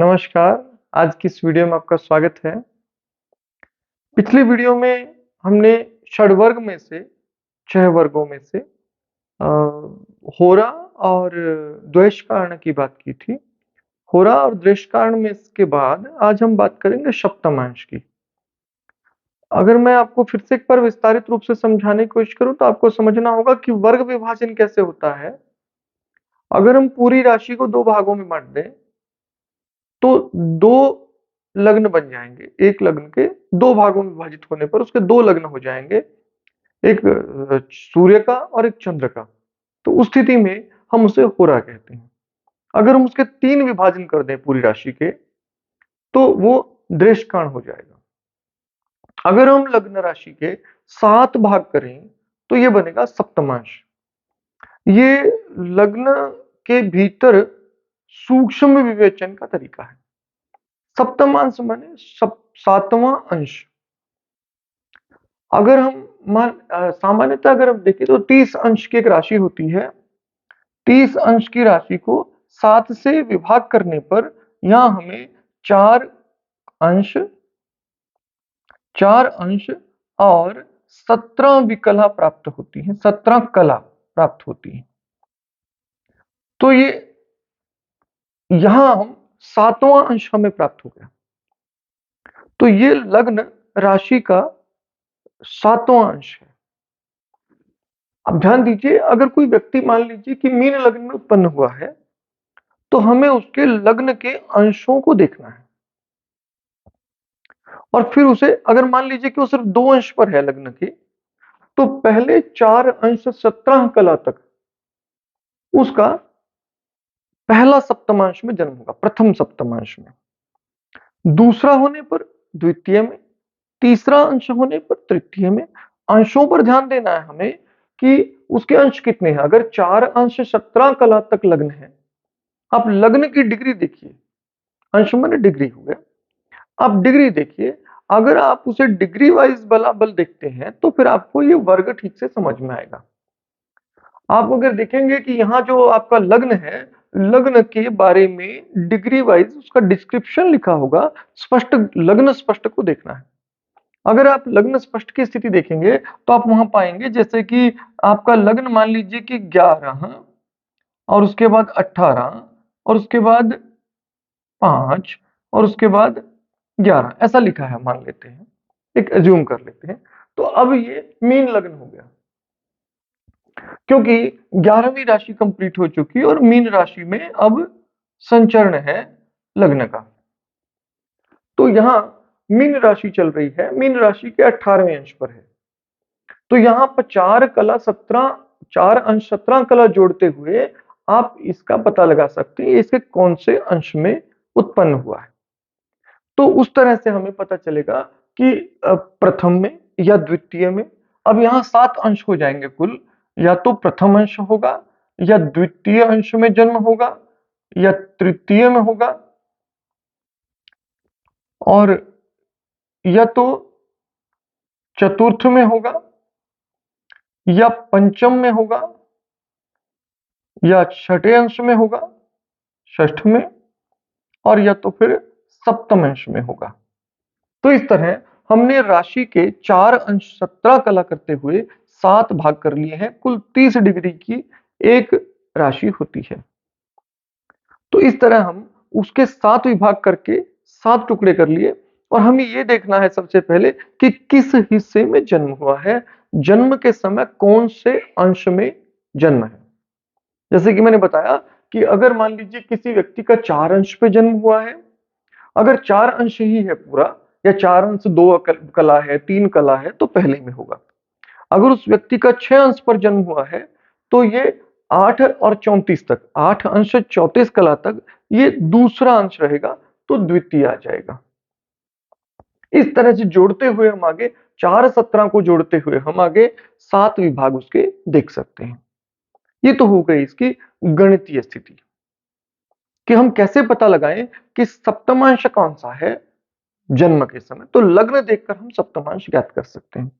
नमस्कार, आज की इस वीडियो में आपका स्वागत है। पिछली वीडियो में हमने षडवर्ग में से 6 वर्गों में से होरा और द्वेषकर्ण की बात की थी। होरा और द्वेषकर्ण में इसके बाद आज हम बात करेंगे सप्तमांश की। अगर मैं आपको फिर से एक बार विस्तारित रूप से समझाने की कोशिश करूँ तो आपको समझना होगा कि वर्ग विभाजन कैसे होता है। अगर हम पूरी राशि को 2 भागों में बाँट दें तो 2 लग्न बन जाएँगे। एक लग्न के 2 भागों में विभाजित होने पर उसके 2 लग्न हो जाएँगे। एक सूर्य का और एक चंद्र का। तो उस स्थिति में हम उसे होरा कहते हैं। अगर हम उसके 3 विभाजन कर दें पूरी राशि के, तो वो दृष्टकर्ण हो जाएगा। अगर हम लग्न राशि के 7 भाग करें, तो ये बनेगा सप्तमांश। ये लग्न के भीतर सूक्ष्म विवेचन का तरीका है। सप्तमांश माने 7वां अंश। अगर हम सामान्यतः अगर हम देखें तो 30 अंश की एक राशि होती है। 30 अंश की राशि को 7 से विभाग करने पर यहाँ हमें 4 अंश 4 अंश और 17 विकला प्राप्त होती है, 17 कला प्राप्त होती है। तो ये यहाँ हम 7वां अंश हमें प्राप्त हो गया। तो ये लग्न राशि का 7वां अंश है। अब ध्यान दीजिए, अगर कोई व्यक्ति मान लीजिए कि मीन लग्न में उत्पन्न हुआ है, तो हमें उसके लग्न के अंशों को देखना है और फिर उसे अगर मान लीजिए कि वो सिर्फ 2 अंश पर है लग्न के, तो पहले 4 अंश 17 कला तक उसका पहला सप्तमांश में जन्म होगा, प्रथम सप्तमांश में। दूसरा होने पर द्वितीय में, तीसरा अंश होने पर तृतीय में। अंशों पर ध्यान देना है हमें कि उसके अंश कितने हैं। अगर 4 अंश 17 कला तक लग्न है, आप लग्न की डिग्री देखिए, अंश माने डिग्री हो गया। आप डिग्री देखिए, अगर आप उसे डिग्री वाइज बलाबल देखते हैं तो फिर आपको ये वर्ग ठीक से समझ में आएगा। आप अगर देखेंगे कि यहाँ जो आपका लग्न है, लग्न के बारे में डिग्री वाइज उसका डिस्क्रिप्शन लिखा होगा। स्पष्ट लग्न स्पष्ट को देखना है। अगर आप लग्न स्पष्ट की स्थिति देखेंगे तो आप वहां पाएंगे जैसे कि आपका लग्न मान लीजिए कि 11 और उसके बाद 18 और उसके बाद 5 और उसके बाद 11 ऐसा लिखा है, मान लेते हैं, एक एज्यूम कर लेते हैं। तो अब ये मीन लग्न हो गया, क्योंकि 11वीं राशि कंप्लीट हो चुकी है और मीन राशि में अब संचरण है लग्न का। तो यहाँ मीन राशि चल रही है, मीन राशि के 18वें अंश पर है। तो यहाँ पर 4 अंश 17 कला जोड़ते हुए आप इसका पता लगा सकते हैं इसके कौन से अंश में उत्पन्न हुआ है। तो उस तरह से हमें पता चलेगा कि प्रथम में या द्वितीय में। अब यहाँ 7 अंश हो जाएंगे कुल, या तो प्रथम अंश होगा या द्वितीय अंश में जन्म होगा या तृतीय में होगा और या तो चतुर्थ में होगा या पंचम में होगा या छठे अंश में होगा, षष्ठ में, और या तो फिर सप्तम अंश में होगा। तो इस तरह हमने राशि के 4 अंश 17 कला करते हुए 7 भाग कर लिए हैं। कुल 30 डिग्री की एक राशि होती है। तो इस तरह हम उसके 7 विभाग करके 7 टुकड़े कर लिए और हमें यह देखना है सबसे पहले कि किस हिस्से में जन्म हुआ है, जन्म के समय कौन से अंश में जन्म है। जैसे कि मैंने बताया कि अगर मान लीजिए किसी व्यक्ति का 4 अंश पे जन्म हुआ है, अगर 4 अंश ही है पूरा, या 4 अंश 2 कला है, 3 कला है, तो पहले में होगा। अगर उस व्यक्ति का 6 अंश पर जन्म हुआ है तो ये 8 और 34 तक, 8 अंश 34 कला तक ये दूसरा अंश रहेगा, तो द्वितीय आ जाएगा। इस तरह से जोड़ते हुए हम आगे 4 17 को जोड़ते हुए हम आगे 7 विभाग उसके देख सकते हैं। ये तो हो गई इसकी गणितीय स्थिति कि हम कैसे पता लगाएं कि सप्तमांश कौन सा है जन्म के समय। तो लग्न देखकर हम सप्तमांश ज्ञात कर सकते हैं।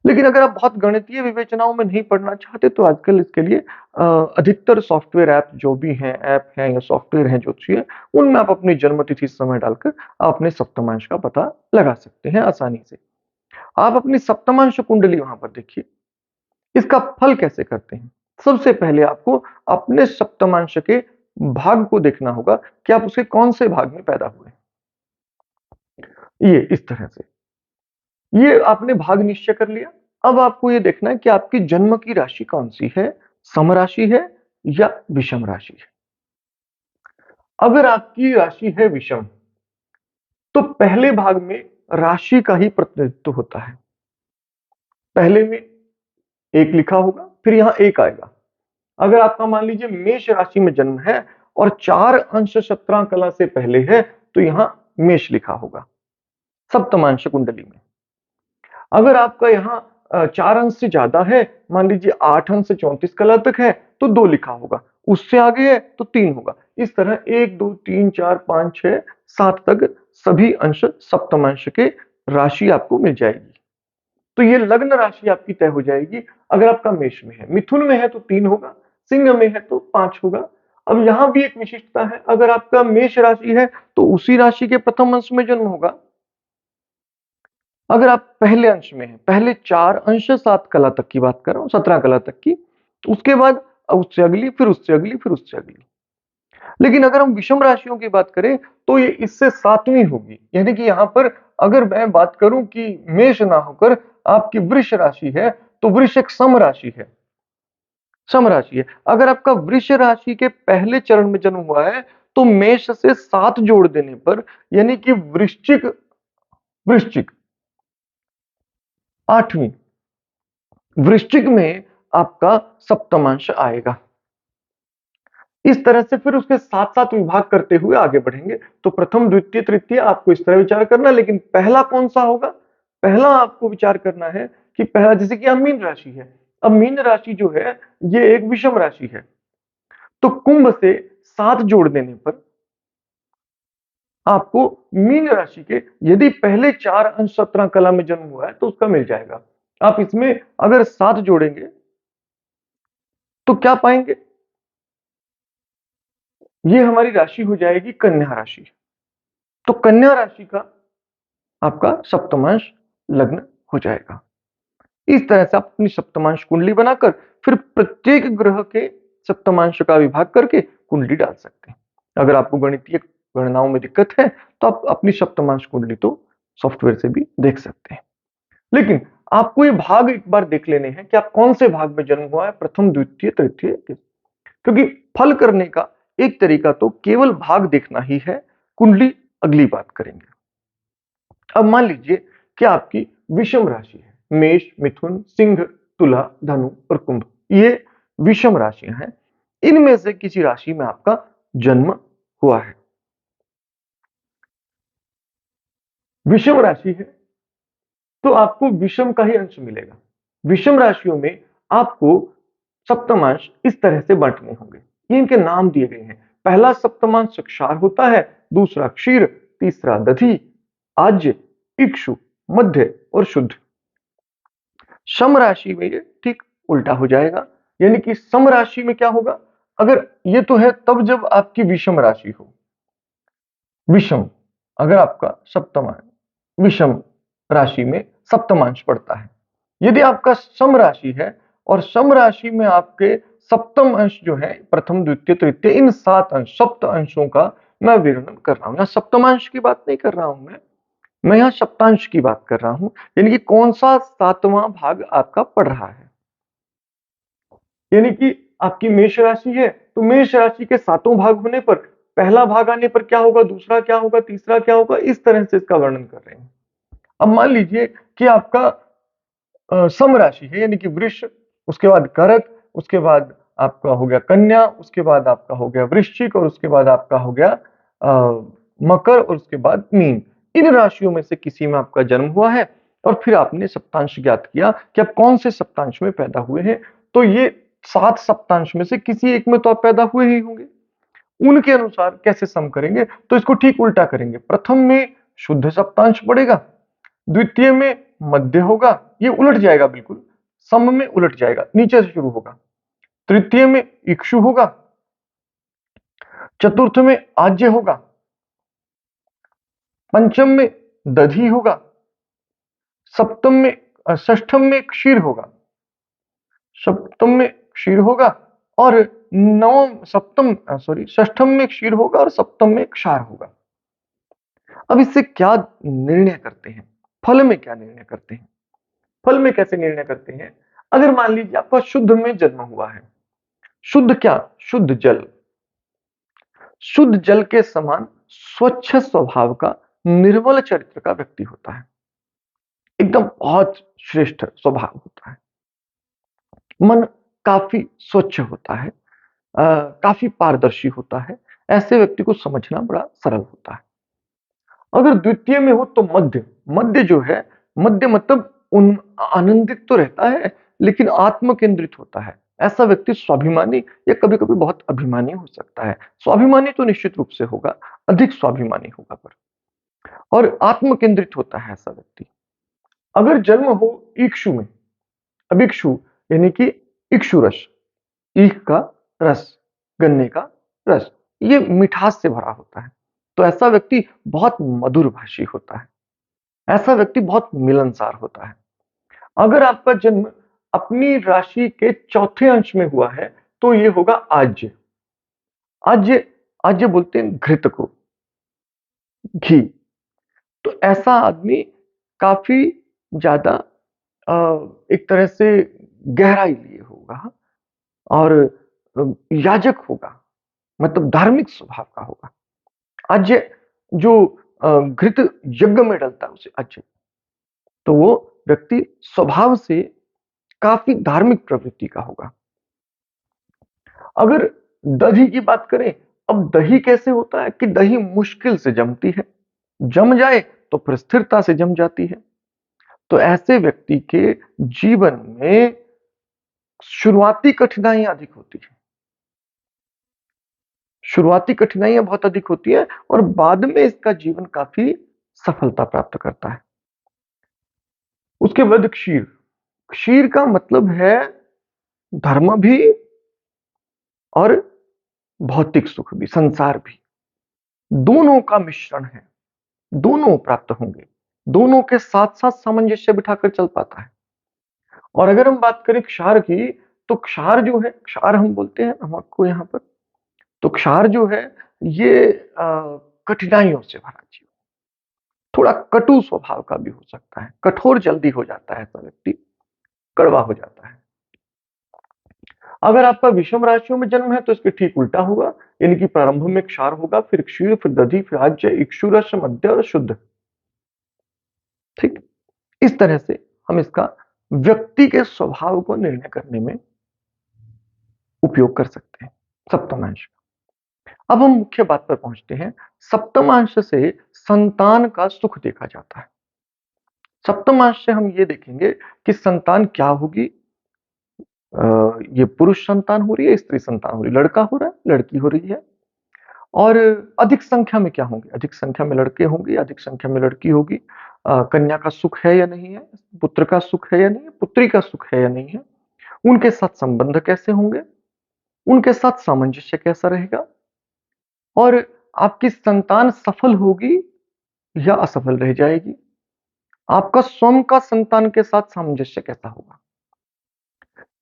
लेकिन अगर आप बहुत गणितीय विवेचनाओं में नहीं पढ़ना चाहते तो आजकल इसके लिए अधिकतर सॉफ्टवेयर ऐप जो भी हैं, ऐप हैं या सॉफ्टवेयर हैं जो चाहिए, उनमें आप अपनी जन्म तिथि समय डालकर आप अपने सप्तमांश का पता लगा सकते हैं आसानी से। आप अपनी सप्तमांश कुंडली वहां पर देखिए। इसका फल कैसे करते हैं? सबसे पहले आपको अपने सप्तमांश के भाग को देखना होगा कि आप उसके कौन से भाग में पैदा हुए। ये इस तरह से। ये आपने भाग निश्चय कर लिया। अब आपको ये देखना है कि आपकी जन्म की राशि कौन-सी है, सम राशि है या विषम राशि है। अगर आपकी राशि है विषम, तो पहले भाग में राशि का ही प्रतिनिधित्व होता है। पहले में 1 लिखा होगा, फिर यहां 1 आएगा। अगर आपका मान लीजिए मेष राशि में जन्म है और 4 अंश 17 कला से पहले है, तो यहां मेष लिखा होगा, सप्तमांश कुंडली में। अगर आपका यहाँ 4 अंश से ज्यादा है, मान लीजिए 8 अंश से 34 कला तक है, तो 2 लिखा होगा। उससे आगे है तो 3 होगा। इस तरह 1, 2, 3, 4, 5, 6, 7 तक सभी अंश सप्तमांश के राशि आपको मिल जाएगी। तो ये लग्न राशि आपकी तय हो जाएगी। अगर आपका मेष में है, मिथुन में है तो 3 होगा, सिंह में है तो 5 होगा। अब यहां भी एक विशिष्टता है, अगर आपका मेष राशि है तो उसी राशि के प्रथम अंश में जन्म होगा। अगर आप पहले अंश में हैं, पहले 4 अंश 7 कला तक की बात कर रहा हूं, 17 कला तक की, उसके बाद उससे अगली, फिर उससे अगली, फिर उससे अगली। लेकिन अगर हम विषम राशियों की बात करें तो ये इससे 7वीं होगी। यानी कि यहां पर अगर मैं बात करूं कि मेष ना होकर आपकी वृष राशि है, तो वृष एक सम राशि है। सम राशि है। अगर आपका वृष राशि के पहले चरण में जन्म हुआ है, तो मेष से 7 जोड़ देने पर यानी कि वृश्चिक वृश्चिक 8वीं, वृश्चिक में आपका सप्तमांश आएगा। इस तरह से फिर उसके साथ-साथ विभाग करते हुए आगे बढ़ेंगे। तो प्रथम, द्वितीय, तृतीय आपको इस तरह विचार करना है, लेकिन पहला कौन-सा होगा? पहला आपको विचार करना है कि पहला, जैसे कि अब मीन राशि है। अब मीन राशि जो है, ये एक विषम राशि है। तो कुंभ से 7 जोड़ देने पर आपको मीन राशि के यदि पहले 4 अंश 17 कला में जन्म हुआ है, तो उसका मिल जाएगा। आप इसमें अगर 7 जोड़ेंगे, तो क्या पाएंगे? ये हमारी राशि हो जाएगी कन्या राशि। तो कन्या राशि का आपका सप्तमांश लग्न हो जाएगा। इस तरह से आप अपनी सप्तमांश कुंडली बनाकर फिर प्रत्येक ग्रह के सप्तमांश का विभाग करके कुंडली डाल सकते हैं। अगर आपको गणितीय गणनाओं में दिक्कत है तो आप अपनी सप्तमांश कुंडली तो सॉफ्टवेयर से भी देख सकते हैं। लेकिन आपको ये भाग एक बार देख लेने हैं कि आप कौन से भाग में जन्म हुआ है, प्रथम, द्वितीय, तृतीय। क्योंकि फल करने का एक तरीका तो केवल भाग देखना ही है, कुंडली अगली बात करेंगे। अब मान लीजिए कि आपकी विषम राशि है, मेष, मिथुन, सिंह, तुला, धनु और कुंभ। ये विषम राशियां हैं। इनमें से किसी राशि में आपका जन्म हुआ है। विषम राशि है तो आपको विषम का ही अंश मिलेगा। विषम राशियों में आपको सप्तमांश इस तरह से बांटने होंगे। ये इनके नाम दिए गए हैं। पहला सप्तमांश क्षार होता है, दूसरा क्षीर, तीसरा दधि, आज्य, इक्षु, मध्य और शुद्ध। सम राशि में ये ठीक उल्टा हो जाएगा। यानी कि सम राशि में क्या होगा? अगर ये तो है तब जब आपकी विषम राशि हो। विषम, अगर आपका सप्तमांश विषम राशि में सप्तमांश पड़ता है। यदि आपका सम राशि है और सम राशि में आपके सप्तम अंश जो है, प्रथम, द्वितीय, तृतीय, इन 7 अंश, सप्त अंशों का मैं वर्णन कर रहा हूं। यहां सप्तमांश की बात नहीं कर रहा हूं मैं यहां सप्तांश की बात कर रहा हूं। यानी कि कौन सा 7वां भाग आपका पड़ रहा है। यानी कि आपकी मेष राशि है तो मेष राशि के 7वां भाग होने पर पहला भाग आने पर क्या होगा, दूसरा क्या होगा, तीसरा क्या होगा, इस तरह से इसका वर्णन कर रहे हैं। अब मान लीजिए कि आपका सम राशि है, यानी कि वृष, उसके बाद कर्क, उसके बाद आपका हो गया कन्या, उसके बाद आपका हो गया वृश्चिक और उसके बाद आपका हो गया मकर और उसके बाद मीन। इन राशियों में से किसी में आपका जन्म हुआ है और फिर आपने सप्तांश ज्ञात किया कि आप कौन से सप्तांश में पैदा हुए हैं। तो ये 7 सप्तांश में से किसी एक में तो आप पैदा हुए ही होंगे। उनके अनुसार कैसे सम करेंगे? तो इसको ठीक उल्टा करेंगे। प्रथम में शुद्ध सप्तांश पड़ेगा, द्वितीय में मध्य होगा ये उलट जाएगा, बिल्कुल सम में उलट जाएगा, नीचे से शुरू होगा। तृतीय में इक्षु होगा, चतुर्थ में आज्य होगा, पंचम में दधि होगा, सप्तम में षष्ठम में क्षीर होगा, सप्तम में क्षीर होगा और नवम सप्तम सॉरी षष्ठम में क्षीर होगा और सप्तम में क्षार होगा। अब इससे क्या निर्णय करते हैं, फल में क्या निर्णय करते हैं, फल में कैसे निर्णय करते हैं? अगर मान लीजिए आपका शुद्ध में जन्म हुआ है, शुद्ध क्या, शुद्ध जल, शुद्ध जल के समान स्वच्छ स्वभाव का निर्मल चरित्र का व्यक्ति होता है, एकदम बहुत श्रेष्ठ स्वभाव होता है, मन काफी स्वच्छ होता है, काफी पारदर्शी होता है, ऐसे व्यक्ति को समझना बड़ा सरल होता है। अगर द्वितीय में हो तो मध्य, मध्य जो है, मध्य मतलब उन आनंदित तो रहता है लेकिन आत्म केंद्रित होता है, ऐसा व्यक्ति स्वाभिमानी या कभी-कभी बहुत अभिमानी हो सकता है। स्वाभिमानी तो निश्चित रूप से होगा, अधिक स्वाभिमानी होगा पर, और आत्म केंद्रित होता है ऐसा व्यक्ति। अगर जन्म हो इक्षु में, अब इक्षु यानी कि इक्षु रस, ईख का रस, गन्ने का रस, ये मिठास से भरा होता है, तो ऐसा व्यक्ति बहुत मधुरभाषी होता है, ऐसा व्यक्ति बहुत मिलनसार होता है। अगर आपका जन्म अपनी राशि के चौथे अंश में हुआ है तो ये होगा आज्य। आज्य, आज्य बोलते हैं घृत को, घी। तो ऐसा आदमी काफी ज्यादा एक तरह से गहराई लिए होगा और याजक होगा, मतलब धार्मिक स्वभाव का होगा। आज्य जो घृत यज्ञ में डलता है उसे आज्य, तो वो व्यक्ति स्वभाव से काफी धार्मिक प्रवृत्ति का होगा। अगर दही की बात करें, अब दही कैसे होता है कि दही मुश्किल से जमती है, जम जाए तो फिर स्थिरता से जम जाती है। तो ऐसे व्यक्ति के जीवन में शुरुआती कठिनाइयां अधिक होती है, शुरुआती कठिनाइयां बहुत अधिक होती है और बाद में इसका जीवन काफी सफलता प्राप्त करता है। उसके बाद क्षीर, क्षीर का मतलब है धर्म भी और भौतिक सुख भी, संसार भी, दोनों का मिश्रण है, दोनों प्राप्त होंगे, दोनों के साथ साथ सामंजस्य बिठाकर चल पाता है। और अगर हम बात करें क्षार की, तो क्षार जो है, क्षार हम बोलते हैं हम आपको यहाँ पर, तो क्षार जो है ये कठिनाइयों से भरा जीवन, थोड़ा कटु स्वभाव का भी हो सकता है, कठोर जल्दी हो जाता है ऐसा व्यक्ति, कड़वा हो जाता है। अगर आपका विषम राशियों में जन्म है तो इसके ठीक उल्टा होगा, यानी कि प्रारंभ में क्षार होगा, फिर क्षीर, फिर दधि, फिर आज्य, इक्षुरस, मध्य और शुद्ध। ठीक, इस तरह से हम इसका व्यक्ति के स्वभाव को निर्णय करने में उपयोग कर सकते हैं सप्तमांश। अब हम मुख्य बात पर पहुंचते हैं, सप्तमांश से संतान का सुख देखा जाता है। सप्तमांश से हम ये देखेंगे कि संतान क्या होगी, ये पुरुष संतान हो रही है, स्त्री संतान हो रही है, लड़का हो रहा है, लड़की हो रही है, और अधिक संख्या में क्या होंगे, अधिक संख्या में लड़के होंगे, अधिक संख्या में लड़की होगी, कन्या का सुख है या नहीं है, पुत्र का सुख है या नहीं है, पुत्री का सुख है या नहीं है, उनके साथ संबंध कैसे होंगे, उनके साथ सामंजस्य कैसा रहेगा, और आपकी संतान सफल होगी या असफल रह जाएगी, आपका स्वयं का संतान के साथ सामंजस्य कैसा होगा।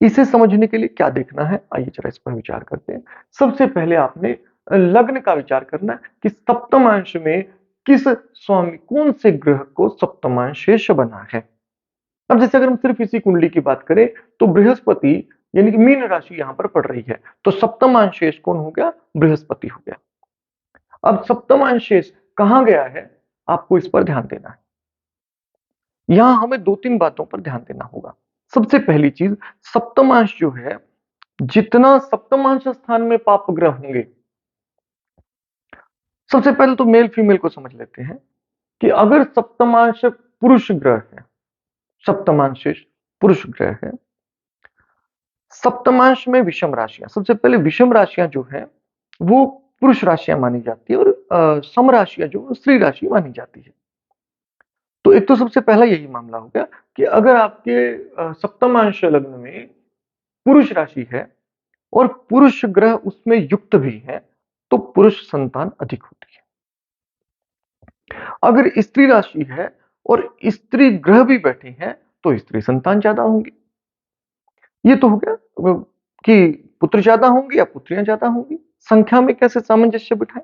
इसे समझने के लिए क्या देखना है, आइए जरा इस पर विचार करते हैं। सबसे पहले आपने लग्न का विचार करना है कि सप्तमांश में किस स्वामी, कौन से ग्रह को सप्तमांशेष बना है। अब जैसे अगर हम सिर्फ इसी कुंडली की बात करें तो बृहस्पति यानी कि मीन राशि यहां पर पड़ रही है, तो सप्तमांशेष कौन हो गया, बृहस्पति हो गया। अब सप्तमांशेष कहां गया है, आपको इस पर ध्यान देना है। यहां हमें दो तीन बातों पर ध्यान देना होगा। सबसे पहली चीज, सप्तमांश जो है, जितना सप्तमांश स्थान में पाप ग्रह होंगे, सबसे पहले तो मेल फीमेल को समझ लेते हैं कि अगर सप्तमांश पुरुष ग्रह है, सप्तमांश पुरुष ग्रह है, सप्तमांश में विषम राशियां, सबसे पहले विषम राशियां जो है वो पुरुष राशियां मानी जाती है और सम राशियां जो स्त्री राशि मानी जाती है। तो एक तो सबसे पहला यही मामला हो गया कि अगर आपके सप्तमांश लग्न में पुरुष राशि है और पुरुष ग्रह उसमें युक्त भी है, तो पुरुष संतान अधिक होती है। अगर स्त्री राशि है और स्त्री ग्रह भी बैठे हैं, तो स्त्री संतान ज्यादा होंगी। ये तो हो गया कि पुत्र ज्यादा होंगे या पुत्रियां ज्यादा होंगी, संख्या में कैसे सामंजस्य बिठाएं।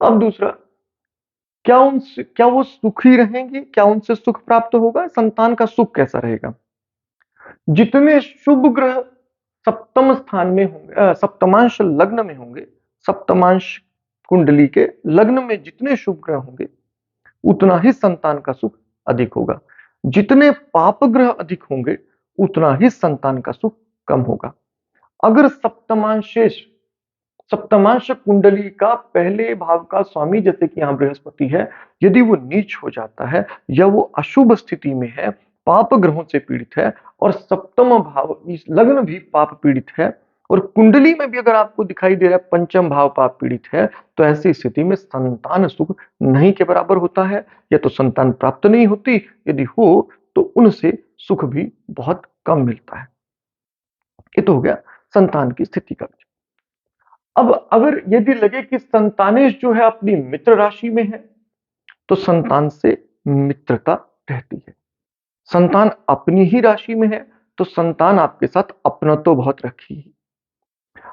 अब दूसरा, क्या वो सुखी रहेंगी, क्या उनसे सुख प्राप्त होगा, संतान का सुख कैसा रहेगा। जितने शुभ ग्रह सप्तम स्थान में होंगे, सप्तमांश लग्न में होंगे, सप्तमांश कुंडली के लग्न में जितने शुभ ग्रह होंगे, उतना ही संतान का सुख अधिक होगा। जितने पाप ग्रह अधिक होंगे, उतना ही संतान का सुख कम होगा। अगर सप्तमांश कुंडली का पहले भाव का स्वामी, जैसे कि यहां बृहस्पति है, यदि वो नीच हो जाता है या वो अशुभ स्थिति में है, पाप ग्रहों से पीड़ित है, और सप्तम भाव इस लग्न भी पाप पीड़ित है, और कुंडली में भी अगर आपको दिखाई दे रहा है पंचम भाव पाप पीड़ित है, तो ऐसी स्थिति में संतान सुख नहीं के बराबर होता है, या तो संतान प्राप्त नहीं होती, यदि हो तो उनसे सुख भी बहुत कम मिलता है। ये तो हो गया संतान की स्थिति का। अब अगर यदि लगे कि संतानेश जो है अपनी मित्र राशि में है, तो संतान से मित्रता रहती है। संतान अपनी ही राशि में है, तो संतान आपके साथ अपना तो बहुत रखेगी।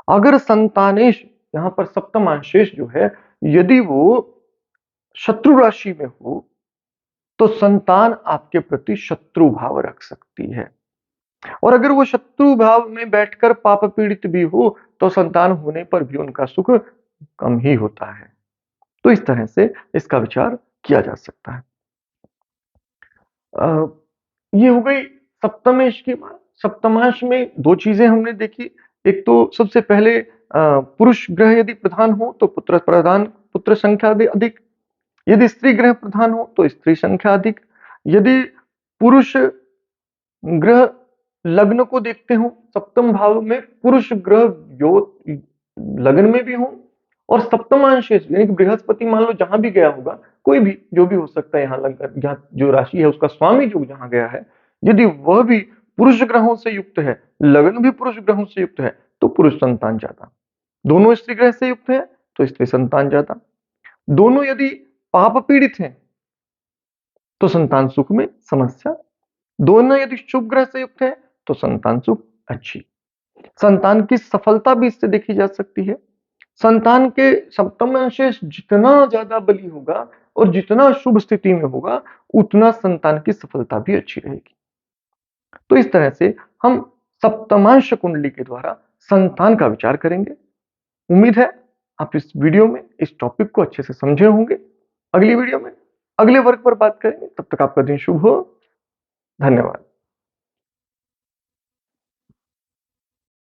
अगर संतानेश, यहां पर सप्तमांशेश जो है, यदि वो शत्रु राशि में हो, तो संतान आपके प्रति शत्रु भाव रख सकती है। और अगर वो शत्रु भाव में बैठकर पाप पीड़ित भी हो, तो संतान होने पर भी उनका सुख कम ही होता है। तो इस तरह से इसका विचार किया जा सकता है। ये हो गई सप्तमेश की बात। सप्तमांश में दो चीजें हमने देखी। एक तो सबसे पहले पुरुष ग्रह यदि प्रधान हो तो पुत्र संख्या अधिक। यदि स्त्री ग्रह प्रधान हो तो स्त्री संख्या अधिक। यदि पुरुष ग्रह लग्न को देखते हो, सप्तम भाव में पुरुष ग्रह जो लग्न में भी हो, और सप्तमांश यानी कि बृहस्पति मान लो जहां भी गया होगा, कोई भी जो भी हो सकता है, यहाँ जो राशि है उसका स्वामी जो जहां गया है, यदि वह भी पुरुष ग्रहों से युक्त है, लग्न भी पुरुष ग्रहों से युक्त है, तो पुरुष संतान ज्यादा। दोनों स्त्री ग्रह से युक्त है तो स्त्री संतान ज्यादा। दोनों यदि पाप पीड़ित हैं तो संतान सुख में समस्या। दोनों यदि शुभ ग्रह से युक्त है तो संतान सुख अच्छी। संतान की सफलता भी इससे देखी जा सकती है। संतान के सप्तम अंशेष जितना ज्यादा बली होगा और जितना शुभ स्थिति में होगा, उतना संतान की सफलता भी अच्छी रहेगी। तो इस तरह से हम सप्तमांश कुंडली के द्वारा संतान का विचार करेंगे। उम्मीद है आप इस वीडियो में इस टॉपिक को अच्छे से समझे होंगे। अगली वीडियो में अगले वर्ग पर बात करेंगे। तब तक आपका दिन शुभ हो। धन्यवाद।